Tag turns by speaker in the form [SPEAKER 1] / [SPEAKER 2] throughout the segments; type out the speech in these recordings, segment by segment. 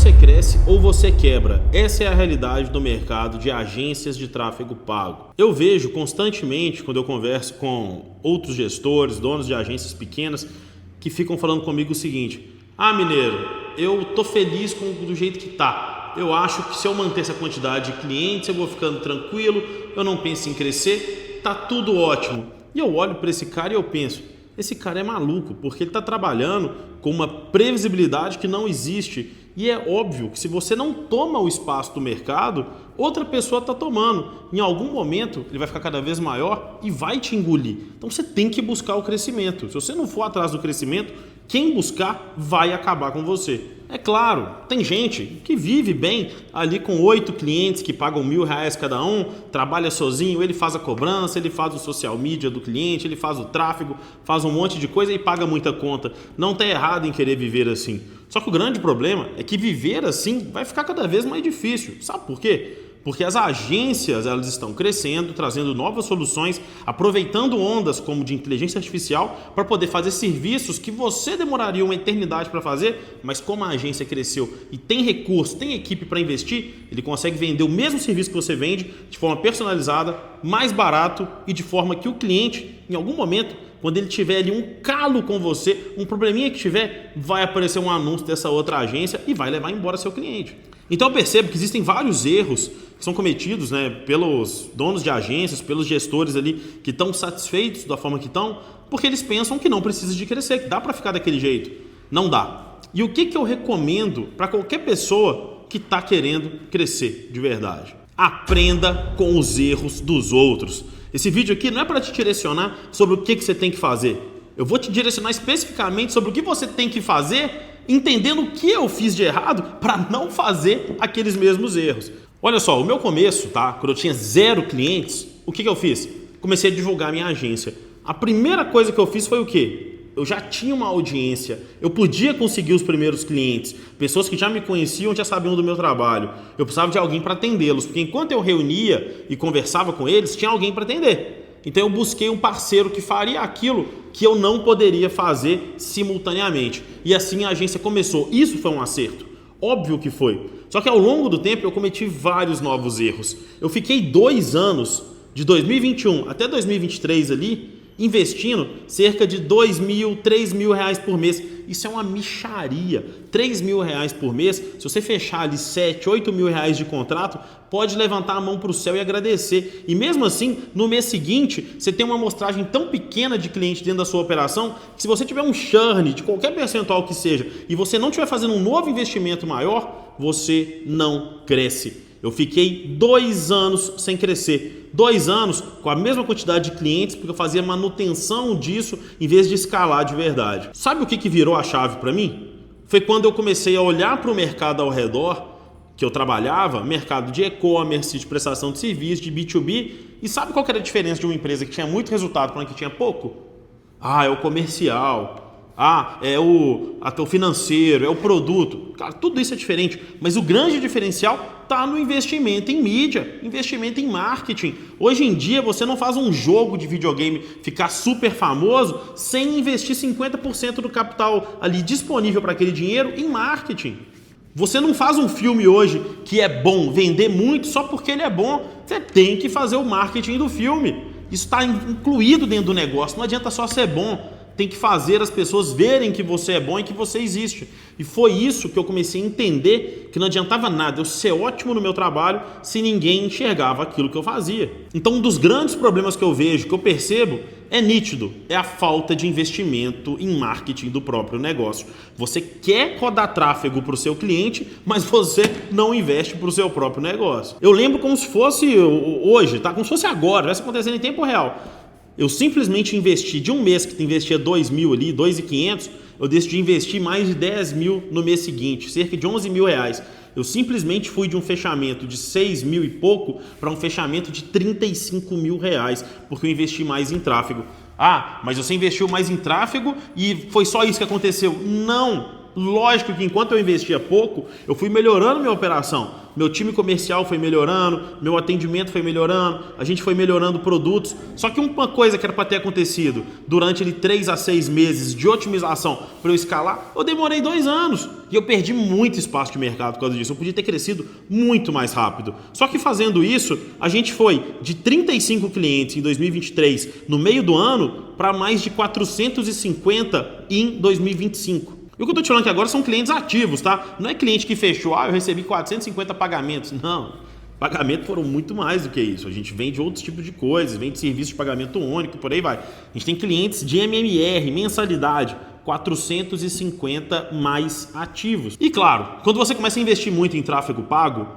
[SPEAKER 1] você cresce ou você quebra. Essa é a realidade do mercado de agências de tráfego pago. Eu vejo constantemente, quando eu converso com outros gestores, donos de agências pequenas, que ficam falando comigo o seguinte: Mineiro, eu tô feliz do jeito que tá. Eu acho que se eu manter essa quantidade de clientes, eu vou ficando tranquilo, eu não penso em crescer, tá tudo ótimo. E eu olho para esse cara e eu penso: esse cara é maluco, porque ele está trabalhando com uma previsibilidade que não existe. E é óbvio que se você não toma o espaço do mercado, outra pessoa está tomando. Em algum momento ele vai ficar cada vez maior e vai te engolir. Então você tem que buscar o crescimento. Se você não for atrás do crescimento, quem buscar vai acabar com você. É claro, tem gente que vive bem ali com 8 clientes que pagam R$1.000 cada um, trabalha sozinho, ele faz a cobrança, ele faz o social media do cliente, ele faz o tráfego, faz um monte de coisa e paga muita conta. Não está errado em querer viver assim. Só que o grande problema é que viver assim vai ficar cada vez mais difícil. Sabe por quê? Porque as agências elas estão crescendo, trazendo novas soluções, aproveitando ondas como de inteligência artificial para poder fazer serviços que você demoraria uma eternidade para fazer, mas como a agência cresceu e tem recurso, tem equipe para investir, ele consegue vender o mesmo serviço que você vende de forma personalizada, mais barato e de forma que o cliente, em algum momento, quando ele tiver ali um calo com você, um probleminha que tiver, vai aparecer um anúncio dessa outra agência e vai levar embora seu cliente. Então eu percebo que existem vários erros que são cometidos, pelos donos de agências, pelos gestores ali que estão satisfeitos da forma que estão, porque eles pensam que não precisa de crescer, que dá para ficar daquele jeito. Não dá. E o que eu recomendo para qualquer pessoa que está querendo crescer de verdade? Aprenda com os erros dos outros. Esse vídeo aqui não é para te direcionar sobre o que você tem que fazer. Eu vou te direcionar especificamente sobre o que você tem que fazer, entendendo o que eu fiz de errado para não fazer aqueles mesmos erros. Olha só, o meu começo, quando eu tinha 0 clientes, o que eu fiz? Comecei a divulgar minha agência. A primeira coisa que eu fiz foi o quê? Eu já tinha uma audiência, eu podia conseguir os primeiros clientes, pessoas que já me conheciam, já sabiam do meu trabalho. Eu precisava de alguém para atendê-los, porque enquanto eu reunia e conversava com eles, tinha alguém para atender. Então eu busquei um parceiro que faria aquilo que eu não poderia fazer simultaneamente. E assim a agência começou. Isso foi um acerto. Óbvio que foi. Só que ao longo do tempo eu cometi vários novos erros. Eu fiquei 2 anos, de 2021 até 2023 ali, investindo cerca de R$2.000, R$3.000 por mês. Isso é uma mixaria. R$3.000 por mês, se você fechar ali R$7.000, R$8.000 de contrato, pode levantar a mão para o céu e agradecer. E mesmo assim, no mês seguinte, você tem uma amostragem tão pequena de cliente dentro da sua operação, que se você tiver um churn de qualquer percentual que seja, e você não estiver fazendo um novo investimento maior, você não cresce. Eu fiquei 2 anos sem crescer. 2 anos com a mesma quantidade de clientes, porque eu fazia manutenção disso em vez de escalar de verdade. Sabe o que virou a chave para mim? Foi quando eu comecei a olhar para o mercado ao redor que eu trabalhava, mercado de e-commerce, de prestação de serviço, de B2B. E sabe qual que era a diferença de uma empresa que tinha muito resultado para uma que tinha pouco? É o comercial. É o financeiro, é o produto. Cara, tudo isso é diferente, mas o grande diferencial está no investimento em mídia, investimento em marketing. Hoje em dia você não faz um jogo de videogame ficar super famoso sem investir 50% do capital ali disponível para aquele dinheiro em marketing. Você não faz um filme hoje que é bom, vender muito só porque ele é bom. Você tem que fazer o marketing do filme. Isso está incluído dentro do negócio, não adianta só ser bom. Tem que fazer as pessoas verem que você é bom e que você existe. E foi isso que eu comecei a entender, que não adiantava nada eu ser ótimo no meu trabalho se ninguém enxergava aquilo que eu fazia. Então um dos grandes problemas que eu vejo, que eu percebo, é nítido, é a falta de investimento em marketing do próprio negócio. Você quer rodar tráfego para o seu cliente, mas você não investe para o seu próprio negócio. Eu lembro como se fosse hoje, como se fosse agora, vai acontecendo em tempo real. Eu simplesmente investi, de um mês que investia 2.000 ali, 2.500, eu decidi investir mais de 10.000 no mês seguinte, cerca de R$11.000. Eu simplesmente fui de um fechamento de 6.000 e pouco para um fechamento de R$35.000, porque eu investi mais em tráfego. Mas você investiu mais em tráfego e foi só isso que aconteceu? Não! Lógico que enquanto eu investia pouco, eu fui melhorando minha operação. Meu time comercial foi melhorando, meu atendimento foi melhorando, a gente foi melhorando produtos. Só que uma coisa que era para ter acontecido durante 3 a 6 meses de otimização para eu escalar, eu demorei 2 anos. E eu perdi muito espaço de mercado por causa disso. Eu podia ter crescido muito mais rápido. Só que fazendo isso, a gente foi de 35 clientes em 2023, no meio do ano, para mais de 450 em 2025. E o que eu estou te falando aqui agora são clientes ativos, tá? Não é cliente que fechou, eu recebi 450 pagamentos. Não, pagamentos foram muito mais do que isso. A gente vende outros tipos de coisas, vende serviço de pagamento único, por aí vai. A gente tem clientes de MMR, mensalidade, 450 mais ativos. E claro, quando você começa a investir muito em tráfego pago,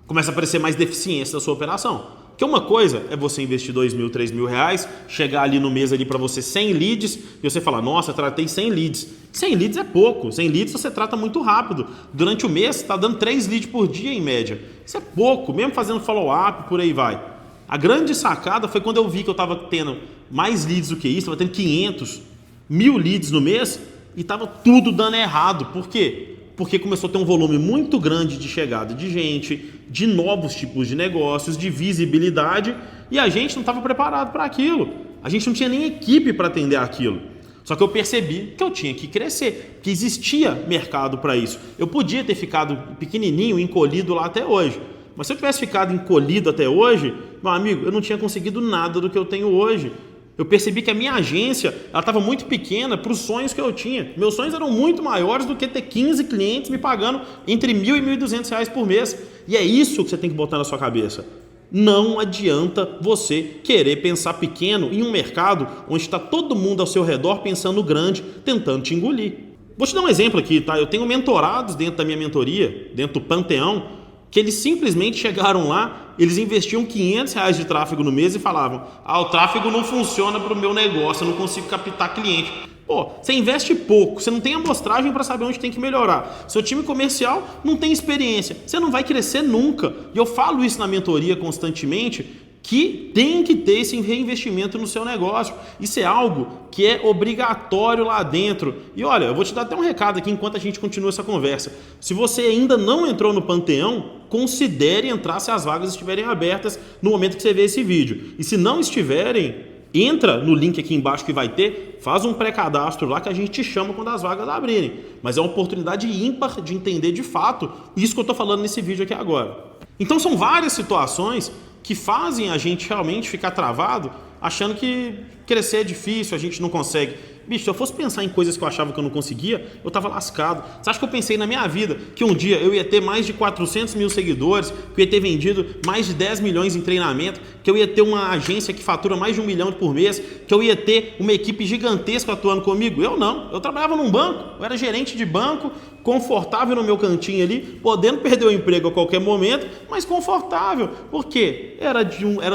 [SPEAKER 1] começa a aparecer mais deficiência da sua operação. Porque uma coisa é você investir 2 mil, 3 mil reais, chegar ali no mês ali para você 100 leads e você falar, nossa, eu tratei 100 leads. 100 leads é pouco, 100 leads você trata muito rápido. Durante o mês você está dando 3 leads por dia em média. Isso é pouco, mesmo fazendo follow-up, por aí vai. A grande sacada foi quando eu vi que eu estava tendo mais leads do que isso, estava tendo 500, 1000 leads no mês e estava tudo dando errado. Por quê? Porque começou a ter um volume muito grande de chegada de gente, de novos tipos de negócios, de visibilidade, e a gente não estava preparado para aquilo. A gente não tinha nem equipe para atender aquilo. Só que eu percebi que eu tinha que crescer, que existia mercado para isso. Eu podia ter ficado pequenininho, encolhido lá até hoje. Mas se eu tivesse ficado encolhido até hoje, meu amigo, eu não tinha conseguido nada do que eu tenho hoje. Eu percebi que a minha agência estava muito pequena para os sonhos que eu tinha. Meus sonhos eram muito maiores do que ter 15 clientes me pagando entre R$1.000 e R$1.200 por mês. E é isso que você tem que botar na sua cabeça. Não adianta você querer pensar pequeno em um mercado onde está todo mundo ao seu redor pensando grande, tentando te engolir. Vou te dar um exemplo aqui, tá? Eu tenho mentorados dentro da minha mentoria, dentro do Panteão, que eles simplesmente chegaram lá, eles investiam R$500 de tráfego no mês e falavam, o tráfego não funciona para o meu negócio, eu não consigo captar cliente. Pô, você investe pouco, você não tem amostragem para saber onde tem que melhorar. Seu time comercial não tem experiência, você não vai crescer nunca. E eu falo isso na mentoria constantemente, que tem que ter esse reinvestimento no seu negócio. Isso é algo que é obrigatório lá dentro. E olha, eu vou te dar até um recado aqui enquanto a gente continua essa conversa. Se você ainda não entrou no Panteão, considere entrar se as vagas estiverem abertas no momento que você vê esse vídeo. E se não estiverem, entra no link aqui embaixo que vai ter, faz um pré-cadastro lá que a gente te chama quando as vagas abrirem. Mas é uma oportunidade ímpar de entender de fato isso que eu estou falando nesse vídeo aqui agora. Então são várias situações que fazem a gente realmente ficar travado, achando que crescer é difícil, a gente não consegue. Bicho, se eu fosse pensar em coisas que eu achava que eu não conseguia, eu estava lascado. Você acha que eu pensei na minha vida que um dia eu ia ter mais de 400 mil seguidores, que eu ia ter vendido mais de 10 milhões em treinamento, que eu ia ter uma agência que fatura mais de 1 milhão por mês, que eu ia ter uma equipe gigantesca atuando comigo? Eu não. Eu trabalhava num banco, eu era gerente de banco, confortável no meu cantinho ali, podendo perder o emprego a qualquer momento, mas confortável. Por quê? Era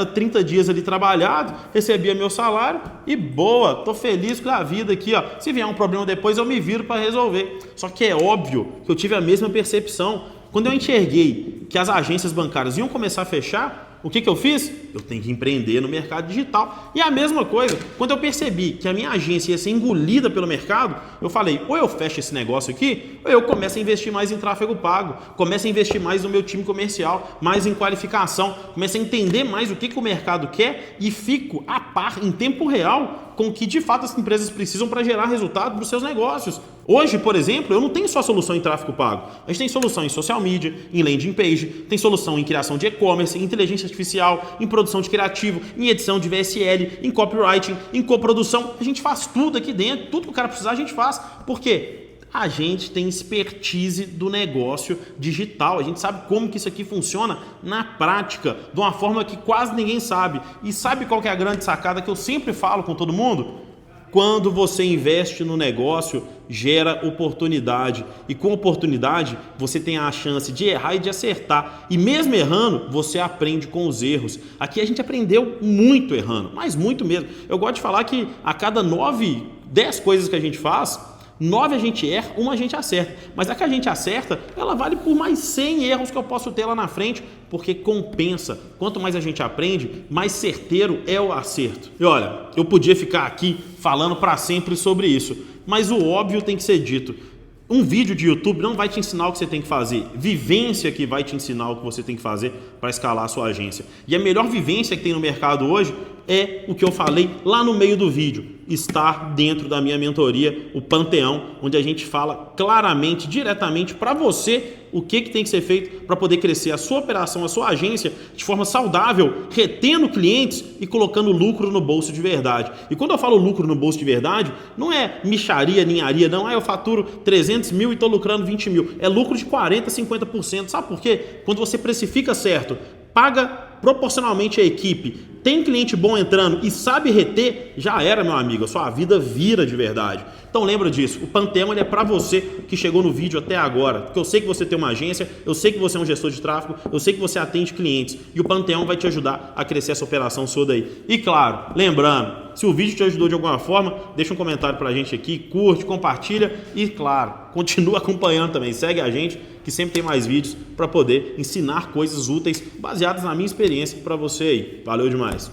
[SPEAKER 1] 30 dias ali trabalhado, recebia meu salário e boa, tô feliz com a vida aqui, ó. Se vier um problema depois eu me viro para resolver. Só que é óbvio que eu tive a mesma percepção. Quando eu enxerguei que as agências bancárias iam começar a fechar, o que eu fiz? Eu tenho que empreender no mercado digital. E a mesma coisa, quando eu percebi que a minha agência ia ser engolida pelo mercado, eu falei, ou eu fecho esse negócio aqui, ou eu começo a investir mais em tráfego pago, começo a investir mais no meu time comercial, mais em qualificação, começo a entender mais o que o mercado quer e fico a par, em tempo real, com o que de fato as empresas precisam para gerar resultado para os seus negócios. Hoje, por exemplo, eu não tenho só solução em tráfego pago. A gente tem solução em social media, em landing page, tem solução em criação de e-commerce, em inteligência artificial, em produção de criativo, em edição de VSL, em copywriting, em coprodução. A gente faz tudo aqui dentro, tudo que o cara precisar a gente faz. Por quê? A gente tem expertise do negócio digital, a gente sabe como que isso aqui funciona na prática, de uma forma que quase ninguém sabe. E sabe qual que é a grande sacada que eu sempre falo com todo mundo? Quando você investe no negócio, gera oportunidade. E com oportunidade, você tem a chance de errar e de acertar. E mesmo errando, você aprende com os erros. Aqui a gente aprendeu muito errando, mas muito mesmo. Eu gosto de falar que a cada 9, 10 coisas que a gente faz, 9 a gente erra, 1 a gente acerta. Mas a que a gente acerta, ela vale por mais 100 erros que eu posso ter lá na frente, porque compensa. Quanto mais a gente aprende, mais certeiro é o acerto. E olha, eu podia ficar aqui falando para sempre sobre isso, mas o óbvio tem que ser dito. Um vídeo de YouTube não vai te ensinar o que você tem que fazer. Vivência que vai te ensinar o que você tem que fazer para escalar a sua agência. E a melhor vivência que tem no mercado hoje é o que eu falei lá no meio do vídeo. Estar dentro da minha mentoria, o Panteão, onde a gente fala claramente, diretamente para você o que tem que ser feito para poder crescer a sua operação, a sua agência de forma saudável, retendo clientes e colocando lucro no bolso de verdade. E quando eu falo lucro no bolso de verdade, não é micharia, ninharia, não. Eu faturo 300 mil e estou lucrando 20 mil. É lucro de 40%, 50%. Sabe por quê? Quando você precifica certo, paga proporcionalmente a equipe, tem cliente bom entrando e sabe reter, já era, meu amigo, a sua vida vira de verdade. Então lembra disso, o Panteão ele é para você que chegou no vídeo até agora, porque eu sei que você tem uma agência, eu sei que você é um gestor de tráfego, eu sei que você atende clientes e o Panteão vai te ajudar a crescer essa operação sua daí. E claro, lembrando, se o vídeo te ajudou de alguma forma, deixa um comentário pra gente aqui, curte, compartilha e claro, continua acompanhando também, segue a gente que sempre tem mais vídeos para poder ensinar coisas úteis baseadas na minha experiência para você aí. Valeu demais!